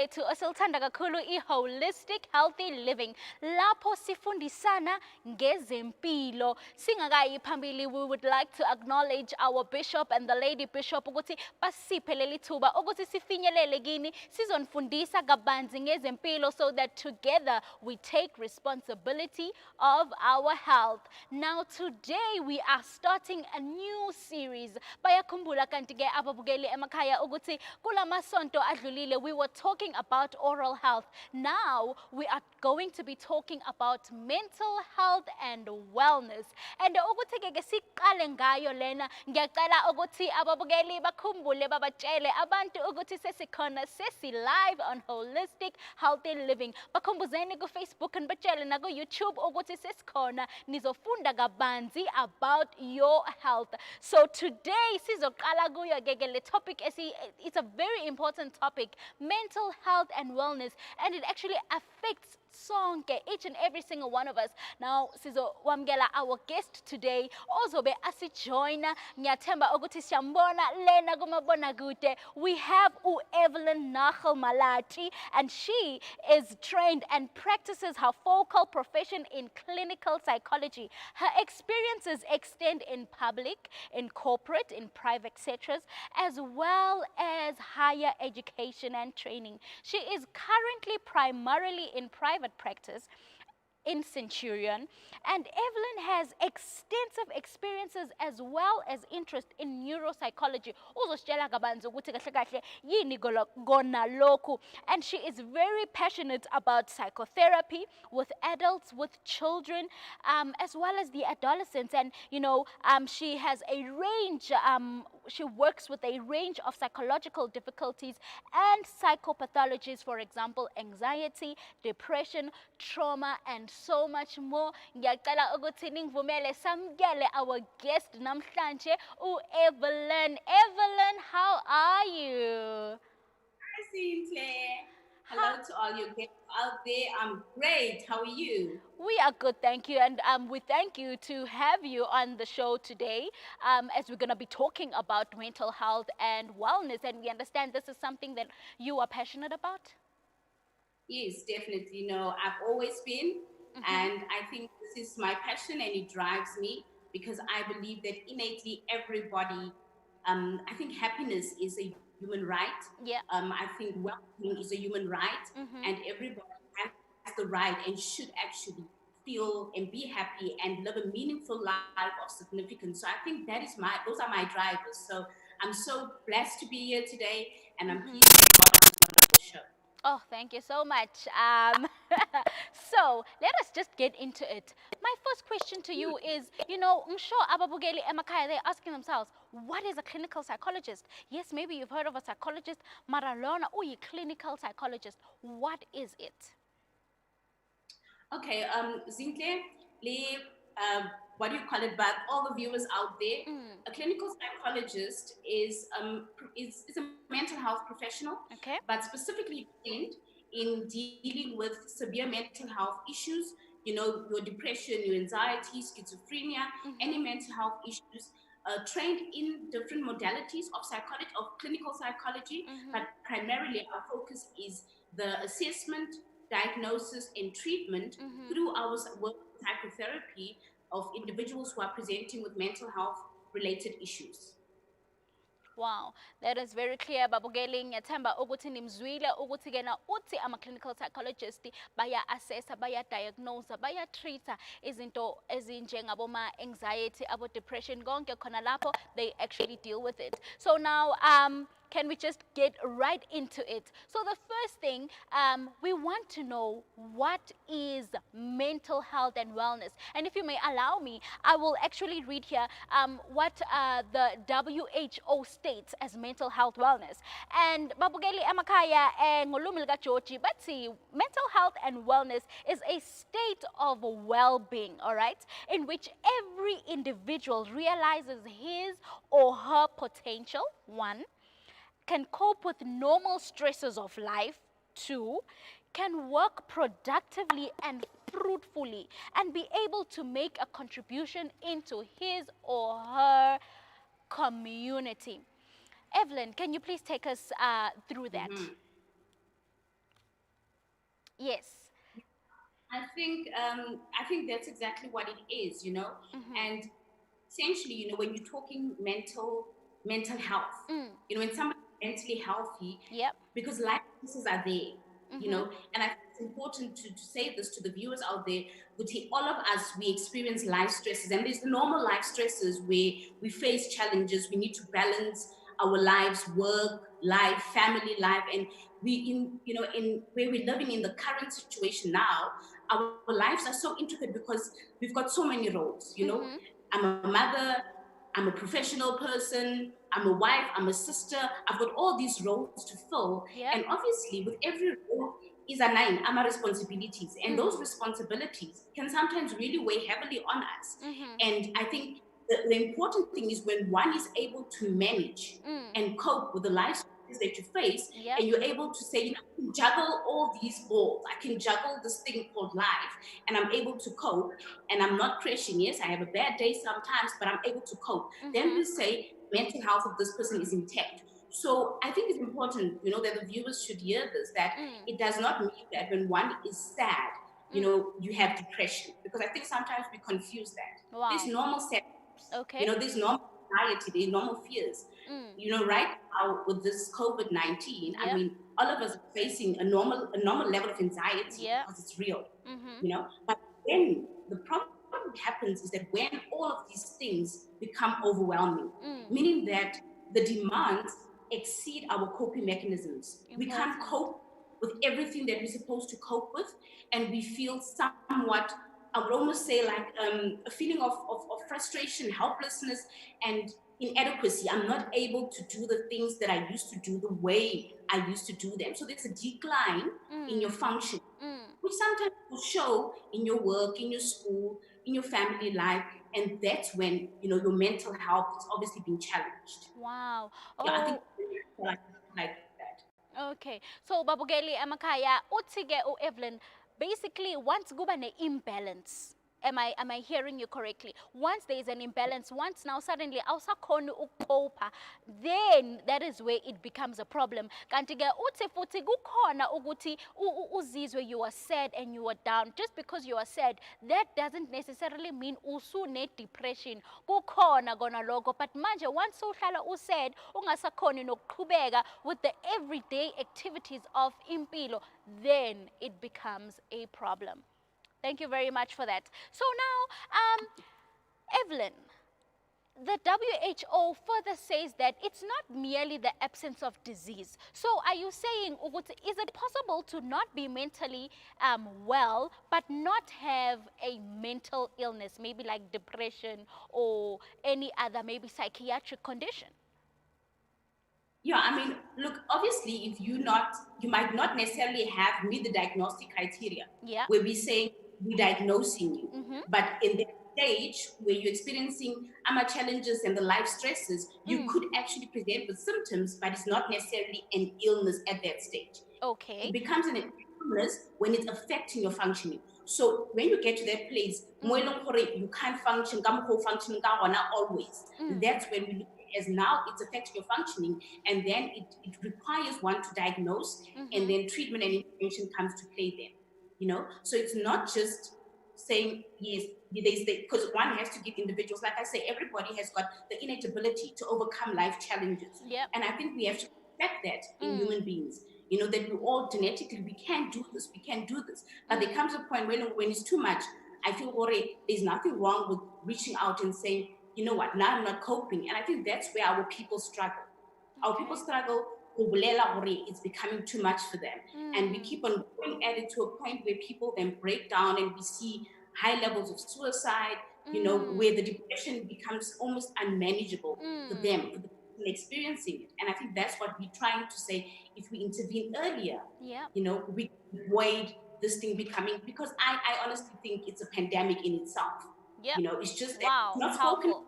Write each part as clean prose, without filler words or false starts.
To osilthanda kakhulu i-holistic healthy living lapho sifundisana ngezempilo. Singakayi phambili, we would like to acknowledge our bishop and the lady bishop ukuthi basiphe leli thuba ukuthi sifinyelele kini sizonifundisa kabanzi ngezempilo so that together we take responsibility of our health. Now today we are starting a new series. Bayakhumbula kanti ke ababukeli emakhaya ukuthi kulamasonto adlulile we were talking about oral health. Now we are going to be talking about mental health and wellness. And ukuthi ke siqale ngayo lena, ngiyacela ukuthi ababukeli bakhumbule babatshele abantu ukuthi sesikhona live on holistic healthy living. Bakhumbuzeni ku Facebook and batshele na ku YouTube ukuthi sesikhona nizofunda kabanzi about your health. So today sizoqala kuyo ke le topic it's a very important topic, mental health and wellness, and it actually affects sonke, each and every single one of us. Now sizowamkela our guest today ozobe asijoyina. Ngiyathemba ukuthi siyambona lena kumabonakude. We have Evelyn Nagel Malati, and she is trained and practices her focal profession in clinical psychology. Her experiences extend in public, in corporate, in private sectors, as well as higher education and training. She is currently primarily in private practice in Centurion, and Evelyn has extensive experiences as well as interest in neuropsychology. And she is very passionate about psychotherapy with adults, with children, as well as the adolescents. And she has a range, she works with a range of psychological difficulties and psychopathologies, for example, anxiety, depression, trauma, and so much more. Ngiyacela ukuthi ningivumele samkele our guest namhlanje Evelyn. Evelyn, how are you? Hi, Zinhle. Hello to all your guests out there. I'm great. How are you? We are good, thank you. And we thank you to have you on the show today, as we're going to be talking about mental health and wellness. And we understand this is something that you are passionate about. Yes, definitely. I've always been, and I think this is my passion and it drives me because I believe that innately everybody, I think happiness is a human right. Yeah. I think well-being is a human right, and everybody has the right and should actually feel and be happy and live a meaningful life of significance. So I think those are my drivers. So I'm so blessed to be here today, and I'm pleased to be part of this wonderful show. Oh, thank you so much. So let us just get into it. My first question to you is, I'm sure ababugeli emakaya, they're asking themselves, what is a clinical psychologist? Yes, maybe you've heard of a psychologist, Maralona, a clinical psychologist. What is it? Okay, Zinhle, what do you call it? But all the viewers out there, a clinical psychologist is a mental health professional, Okay. but specifically trained in dealing with severe mental health issues. Your depression, your anxiety, schizophrenia, any mental health issues. Trained in different modalities of psychology, of clinical psychology, but primarily our focus is the assessment, diagnosis, and treatment through our work with psychotherapy of individuals who are presenting with mental health related issues. Wow, that is very clear. Babugeli ngiyathemba ukuthi nimzwile ukuthi kena uthi ama clinical psychologist baya assessa, baya diagnose, baya treata izinto ezinjengabo ma anxiety, abo depression, konke khona lapho they actually deal with it. So now can we just get right into it? So the first thing, we want to know what is mental health and wellness. And if you may allow me, I will actually read here what the WHO states as mental health wellness. And babugeli emakaya ngolumi lika Georgie, but see, mental health and wellness is a state of well-being, all right, in which every individual realizes his or her potential, one, can cope with normal stresses of life, two, can work productively and fruitfully, and be able to make a contribution into his or her community. Evelyn, can you please take us through that? Yes. I think that's exactly what it is, you know. Mm-hmm. And essentially, you know, when you're talking mental health, Mm. you know, when somebody's mentally healthy, Yep. because life choices are there, you Mm-hmm. know, and I think it's important to say this to the viewers out there. All of us, we experience life stresses, and there's the normal life stresses where we face challenges. We need to balance our lives, work life, family life, and we in you know in where we're living in the current situation now, our lives are so intricate because we've got so many roles, you know. Mm-hmm. I'm a mother, I'm a professional person, I'm a wife, I'm a sister. I've got all these roles to fill. And Yep. obviously, with every role is a nine, I'm a responsibilities. And those Mm. responsibilities can sometimes really weigh heavily on us. Mm-hmm. And I think the important thing is when one is able to manage Mm. and cope with the life challenges that you face, Yep. and you're able to say, you know, I can juggle all these balls, I can juggle this thing called life, and I'm able to cope, and I'm not crashing. Yes, I have a bad day sometimes, but I'm able to cope. Then Mm-hmm. we say mental health of this person is intact. So I think it's important, you know, that the viewers should hear this, that Mm. it does not mean that when one is sad, you Mm. know, you have depression. Because I think sometimes we confuse that. There's Wow. normal sadness, you Okay. know, there's normal anxiety, there's normal fears. Mm. You know, right now with this COVID-19, I Yep. mean, all of us are facing a normal level of anxiety Yep. because it's real, Mm-hmm. you know. But then the problem happens is that when all of these things become overwhelming, Mm. meaning that the demands exceed our coping mechanisms. We can't Important. cope with everything that we're supposed to cope with, and we feel somewhat, I would almost say, like a feeling of frustration, helplessness, and inadequacy. I'm not able to do the things that I used to do the way I used to do them. So there's a decline in your Mm. function, Mm. which sometimes will show in your work, in your school, in your family life. And that's when, you know, your mental health is obviously being challenged. Wow. Yeah, I think Oh, like that. okay. So babugeli amakaya uthi ke Evelyn, basically once kuba ne-imbalance, am I hearing you correctly? Once there is an imbalance, once now suddenly awusakhona ukucopa, then that is where it becomes a problem. Kanti ke uthi futhi kukhona ukuthi uzizwe you are sad and you are down. Just because you are sad, that doesn't necessarily mean usune depression. Kukhona kona lokho, but manje once uhlala usad ungasakhoni nokuqhubeka with the everyday activities of impilo, then it becomes a problem. Thank you very much for that. So now, Evelyn, the WHO further says that it's not merely the absence of disease. So are you saying, ukuthi, is it possible to not be mentally well, but not have a mental illness, maybe like depression or any other, maybe psychiatric condition? Yeah, I mean, look, obviously, if you might not necessarily have meet the diagnostic criteria Yeah. where we're saying we're diagnosing you. Mm-hmm. But in that stage where you're experiencing AMA challenges and the life stresses, you Mm. could actually present with symptoms, but it's not necessarily an illness at that stage. Okay. It becomes an illness when it's affecting your functioning. So when you get to that place, you can't function, function always. Mm. That's when we look at as now it's affecting your functioning, and then it requires one to diagnose, and Mm-hmm. then treatment and intervention comes to play then. You know, so it's not just saying yes, because one has to give individuals, like I say, everybody has got the innate ability to overcome life challenges, Yep. and I think we have to respect that in Mm. human beings. You know, that we all genetically we can do this, we can do this, but there Mm. comes a point when it's too much. I feel worried. There's nothing wrong with reaching out and saying, you know what, now I'm not coping, and I think that's where our people struggle. Our people Okay. struggle. It's becoming too much for them, and we Mm. keep on going at it to a point where people then break down, and we see high levels of suicide. You know, where Mm. the depression becomes almost unmanageable for Mm. them, for the person experiencing it. And I think that's what we're trying to say. If we intervene earlier, Yep. you know, we avoid this thing becoming, because I honestly think it's a pandemic in itself. Yep. You know, it's just that Wow. Powerful.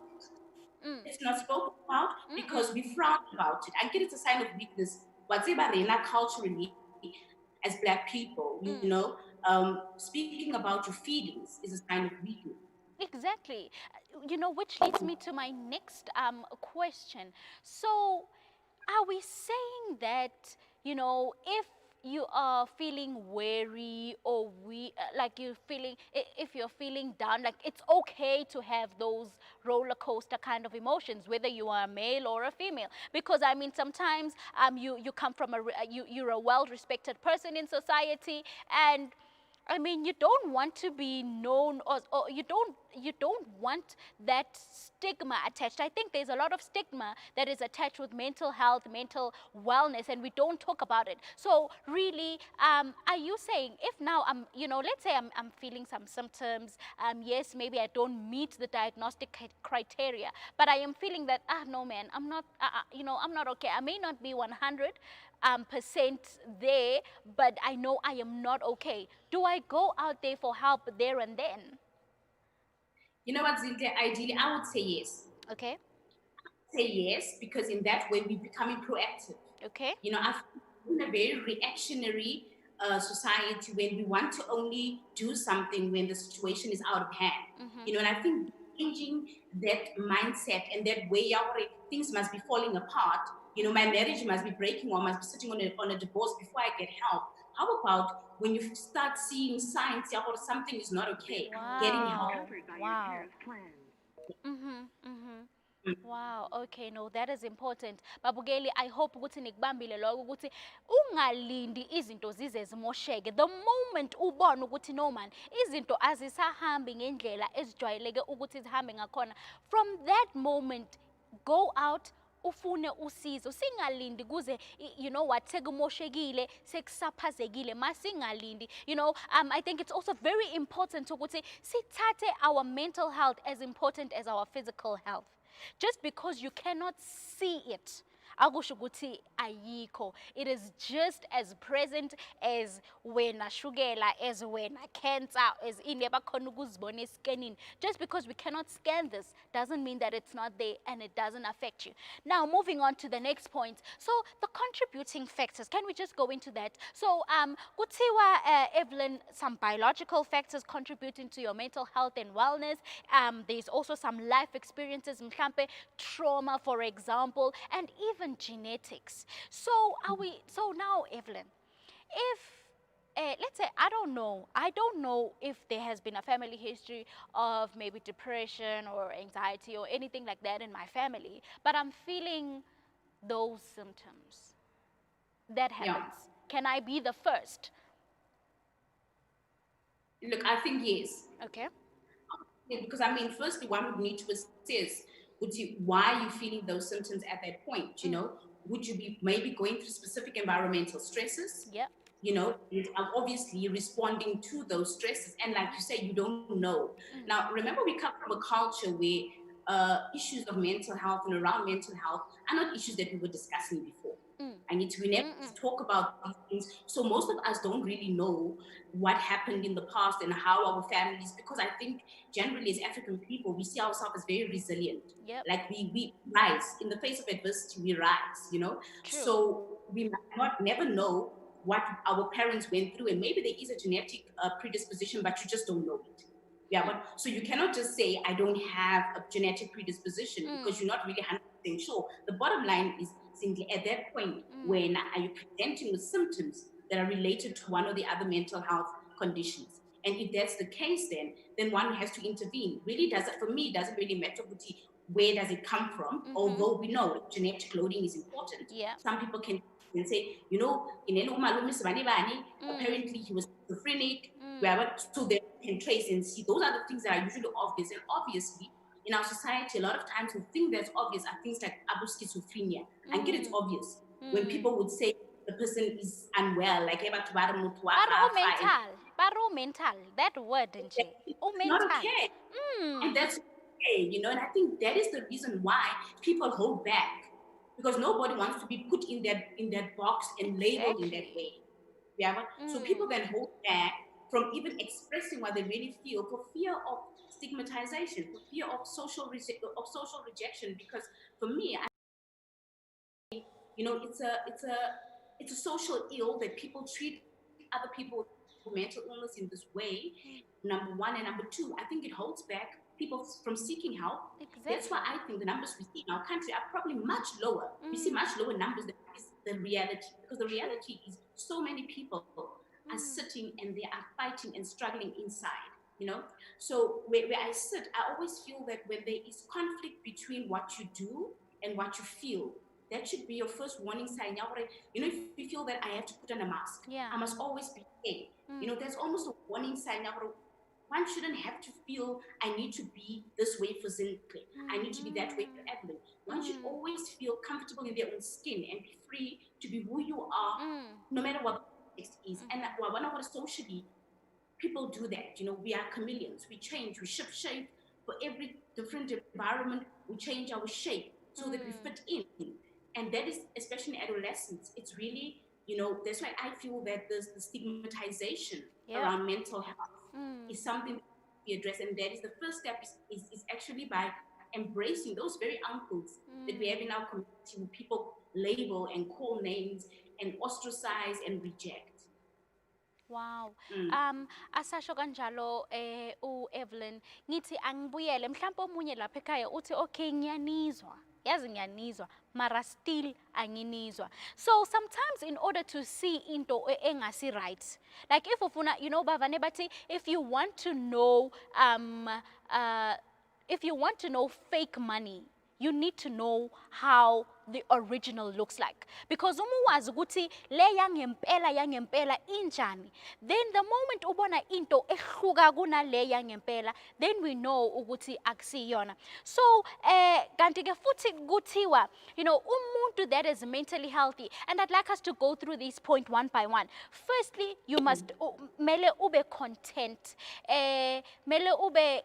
Mm. it's not spoken about because Mm-mm. we frown about it. I get it's a sign of weakness. What's about culturally as Black people, you know, Mm. speaking about your feelings is a sign of weakness. Exactly. Which leads me to my next question. So, are we saying that, if you are feeling weary or like you're feeling, if you're feeling down, like it's okay to have those roller coaster kind of emotions, whether you are a male or a female. Because I mean, sometimes you come from you're a well respected person in society, and I mean, you don't want to be known, or you don't want that stigma attached. I think there's a lot of stigma that is attached with mental health, mental wellness, and we don't talk about it. So really, are you saying, if now let's say I'm feeling some symptoms, yes, maybe I don't meet the diagnostic criteria, but I am feeling that, no man, I'm not, I'm not okay. I may not be 100 percent there, but I know I am not okay. Do I go out there for help there and then? You know what, Zinhle? Ideally, I would say yes. Okay. Say yes, because in that way we're becoming proactive. Okay. I think in a very reactionary society when we want to only do something when the situation is out of hand. Mm-hmm. And I think changing that mindset and that way out, things must be falling apart. My marriage must be breaking or I must be sitting on a divorce before I get help. How about when you start seeing signs or something is not okay, getting help? Wow. Wow. Mm-hmm. Mm-hmm. Wow, okay, no, that is important. Babugeli, I hope ukuthi nikubambile lokho ukuthi ungalindi izinto zize zimosheke. The moment ubona ukuthi no man, izinto azisahambi ngendlela ezijwayeleke ukuthi zihambe ngakhona. From that moment, go out ufune usizo, singalindi kuze you know what, sekumoshekile, sekusaphazekile, masingalindi. I think it's also very important ukuthi sithathe our mental health as important as our physical health. Just because you cannot see it akusho ukuthi ayikho. It is just as present as wena shukela, as wena cancer, as ini abakhona ukuzibona escanning. Just because we cannot scan this doesn't mean that it's not there and it doesn't affect you. Now, moving on to the next point. So the contributing factors, can we just go into that? So kuthiwa, Evelyn, some biological factors contributing to your mental health and wellness. There's also some life experiences, mhlampe trauma, for example, and even genetics. So now, Evelyn, if let's say, I don't know if there has been a family history of maybe depression or anxiety or anything like that in my family, but I'm feeling those symptoms. That Yeah. happens. Can I be the first? Look, I think yes. Okay. Yeah, because I mean, firstly, one would need to assess why are you feeling those symptoms at that point? Would you be maybe going through specific environmental stresses? Yeah. And obviously responding to those stresses. And like you say, you don't know. Now, remember, we come from a culture where issues of mental health and around mental health are not issues that we were discussing before. We never talk about these things. So most of us don't really know what happened in the past and how our families, because I think generally as African people, we see ourselves as very resilient. Yep. Like we rise in the face of adversity, we rise. True. So we might not never know what our parents went through, and maybe there is a genetic predisposition, but you just don't know it. Yeah, but so you cannot just say I don't have a genetic predisposition because you're not really 100% sure. The bottom line is simply at that point, when are you presenting with symptoms that are related to one or the other mental health conditions? And if that's the case, then one has to intervene. Really, for me, it doesn't really matter where does it come from, although we know genetic loading is important. Yeah. Some people can say, apparently he was schizophrenic, so they can trace and see. Those are the things that are usually obvious. And obviously, in our society, a lot of times we think that's obvious are things like schizophrenia. And get it's obvious. When people would say the person is unwell, like Baro mental. That word, nje. it's not Mental. okay. And that's okay. And I think that is the reason why people hold back. Because nobody wants to be put in that box and labeled in that way. Yeah. So people then hold back from even expressing what they really feel for fear of stigmatization, for fear of social rejection. Because for me, it's a social ill that people treat other people with mental illness in this way. Number one, and number two, I think it holds back people from seeking help. Exactly. That's why I think the numbers we see in our country are probably much lower. We see much lower numbers than is the reality, because the reality is so many people are sitting and they are fighting and struggling inside, you know. So where I sit, I always feel that when there is conflict between what you do and what you feel, that should be your first warning sign. You know, if you feel that I have to put on a mask, I Yeah. must always be okay. You know, that's almost a warning sign. One shouldn't have to feel I need to be this way for Zinhle. I need to be that way for Evelyn. One should always feel comfortable in their own skin and be free to be who you are, no matter what the context is. And one of what socially people do that. You know, we are chameleons. We change, we shift shape for every different environment. We change our shape so that we fit in. And that is, especially in adolescence, it's really, you know, that's why I feel that there's the stigmatization Yep. around mental health is something that we address. And that is the first step is actually by embracing those very uncles that we have in our community who people label and call names and ostracize and reject. Wow. Mm. Asasho kanjalo u-Evelyn ngithi angibuyele mhlawumbe omunye lapha ekhaya uthi okay ngiyanizwa. Yazi ngiyanizwa mara still anginizwa. So sometimes in order to see into engasi right, like if ufuna, you know, bavane bathi if you want to know uh if you want to know fake money, you need to know how the original looks like, because uma wazi ukuthi le yangempela injani, then the moment ubona into ehluka kunale yangempela, then we know ukuthi akusiyona. So kanti ke futhi kuthiwa, you know, umuntu that is mentally healthy, and I'd like us to go through these point one by one. Firstly, you must mele ube content, mele ube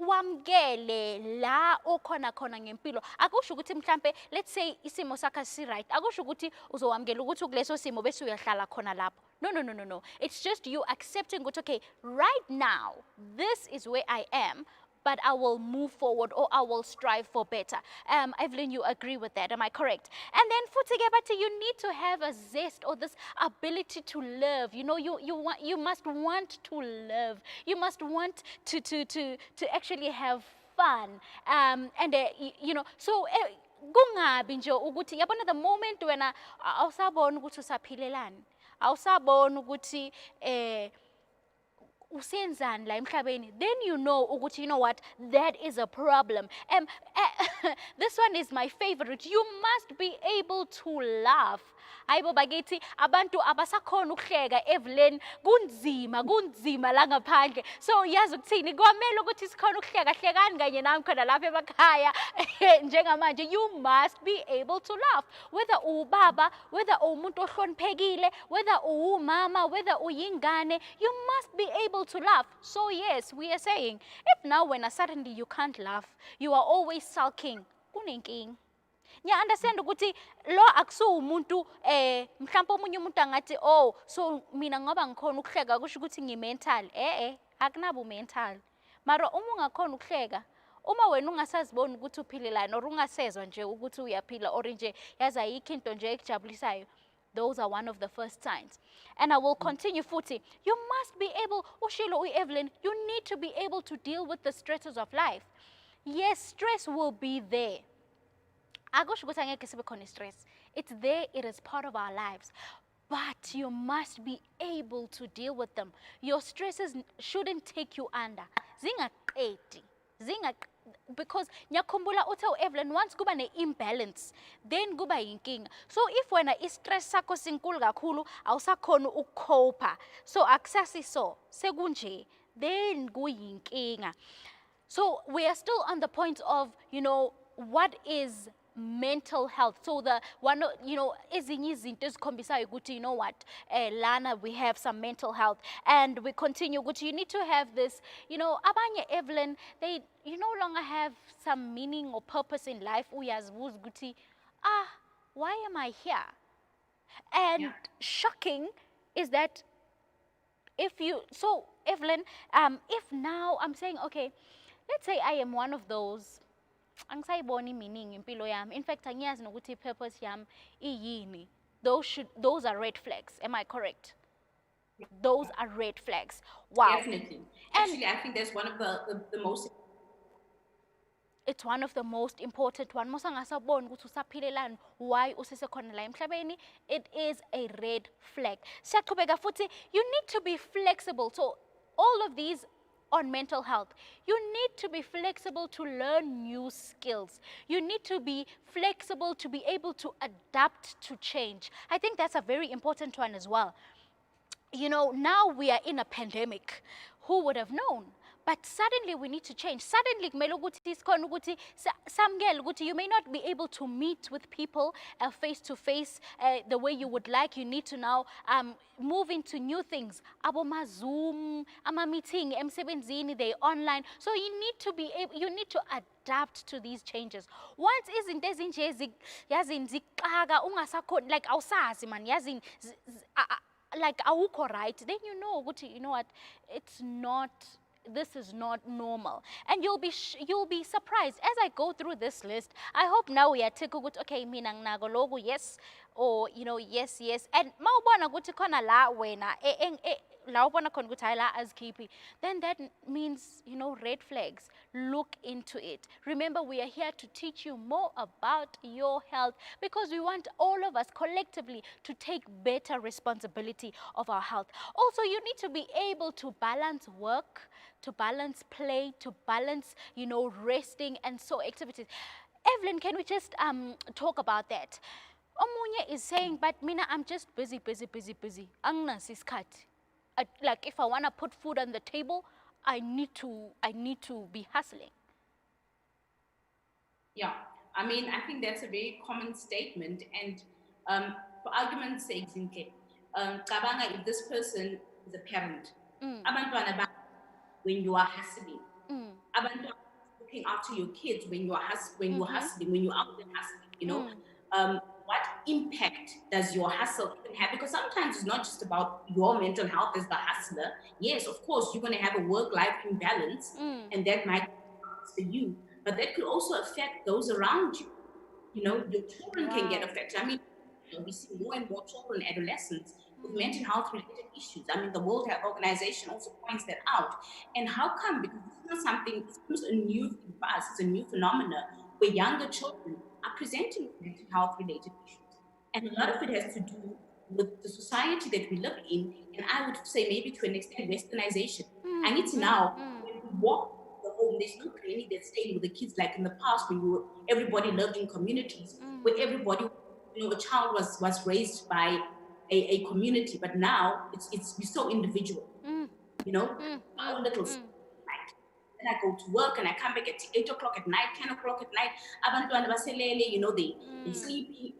wamkele la okhona khona ngempilo. Akusho ukuthi mhlambe let's say isimo sakho si right, akusho ukuthi uzowamkela ukuthi kuleso simo bese uyahlala khona lapho. No, no, no, no, no. It's just you accepting ukuthi okay, right now this is where I am, but I will move forward or I will strive for better. Evelyn, you agree with that, am I correct? And then futhi you need to have a zest or this ability to live. You know, you must want to live. You must want to actually have fun. And you know, so kungabi nje ukuthi yabona the moment wena awusabona ukuthi usaphilelani, awusabona ukuthi usenzani la emhlabeni, then you know ukuthi you know what, that is a problem. This one is my favorite. You must be able to laugh. Hayibo bakithi abantu abasakhona ukuhleka, Evelyn, kunzima la ngaphandle. So yazi ukuthini, kwamele ukuthi sikhona ukuhleka, hlekani kanye nami khona lapha emakhaya njengamanje. You must be able to laugh, whether ubaba, whether umuntu ohloniphekile, whether umama, whether uyingane, you must be able to laugh. So yes, we are saying if now when suddenly you can't laugh, you are always sulking, kunenkinga. Nya understand ukuthi lo akuso umuntu mhlawumbe omunye umuntu angathi oh so mina ngoba ngikhona ukuhleka kusho ukuthi ngimental. Akunabo mental. Mara uma ungakhona ukuhleka, uma wena ungasaziboni ukuthi uphilelani or ungasezwa nje ukuthi uyaphila or nje yazi ayikho into nje ekujabulisayo, those are one of the first signs. And I will continue futhi. You must be able, ushilo Evelyn, you need to be able to deal with the stresses of life. Yes, stress will be there. Akusho ukuthi angeke sibe khona stress. It's there, it is part of our lives. But you must be able to deal with them. Your stresses shouldn't take you under. Zingaqedi. Because nyakhumbula uthe Evelyn, once kuba ne-imbalance, then kuba yinkinga. So if wena i-stress sakho sinkulu kakhulu awusakhona ukucopa, so akusasiso sekunje, then kuyinkinga. So we are still on the point of, you know, what is mental health. So the one, you know, ezinye izinto ezikhombisayo ukuthi you know what, lana we have some mental health, and we continue ukuthi you need to have this, you know, abanye Evelyn, they you no longer have some meaning or purpose in life. Uyazibuza ukuthi why am I here? And shocking is that if you, so Evelyn, if now I'm saying okay, let's say I am one of those angisayiboni meaning impilo yami, in fact angiyazi nokuthi purpose yami iyini, those are red flags, am I correct? Those are red flags. Wow. Definitely. And Actually, I think that's one of the most. It's one of the most important one. Mosangasabon ukuthi usaphilelani, why usesekhona la emhlabeni, it is a red flag. Siyaqhubeka futhi, you need to be flexible. So all of these on mental health, you need to be flexible to learn new skills. You need to be flexible to be able to adapt to change. I think that's a very important one as well. You know, now we are in a pandemic. Who would have known? But suddenly we need to change. Suddenly, you may not be able to meet with people face to face the way you would like. You need to now move into new things. Aboma Zoom, ama meeting, emsebenzini, they online. So you need to be able, you need to adapt to these changes. Once izinto ezinje yazini zixaka ungasakhona, like awusazi man, yazini like awukho right, then you know what, it's not, this is not normal. And you'll be surprised as I go through this list. I hope now we are taking good, okay, mina nginako loku, yes, or yes, yes. And mawubona ukuthi khona la wena la ubona khona ukuthi hayi la azkhiphi, then that means, red flags. Look into it. Remember, we are here to teach you more about your health because we want all of us collectively to take better responsibility of our health. Also, you need to be able to balance work, to balance play, to balance, resting and so activities. Evelyn, can we just talk about that? Omunye is saying, but mina, I'm just busy. Anginaso isikhathi. Like if I want to put food on the table, I need to be hustling. Yeah, I mean, I think that's a very common statement. And for argument's sake, Zinhle, cabanga, if this person is a parent, abantwana when you are hustling, abantwana looking after your kids when you're hustling, when you're out there hustling, what impact does your hustle even have? Because sometimes it's not just about your mental health as the hustler. Yes, of course, you're going to have a work-life imbalance, and that might for you, but that could also affect those around you. Your children can get affected. I mean, we see more and more children, adolescents with mental health related issues. I mean, the World Health Organization also points that out. And how come? Because this is not something, it's a new thing for us, it's a new phenomenon where younger children are presenting with mental health related issues. And a lot of it has to do with the society that we live in, and I would say maybe to an extent westernization. And it's now when we walk the home, there's no granny that's staying with the kids like in the past when everybody lived in communities where everybody, a child was raised by a community, but now it's we're so individual, our little night. Then I go to work and I come back at 8 o'clock at night, 10 o'clock at night. Abantwana baselele, they sleeping.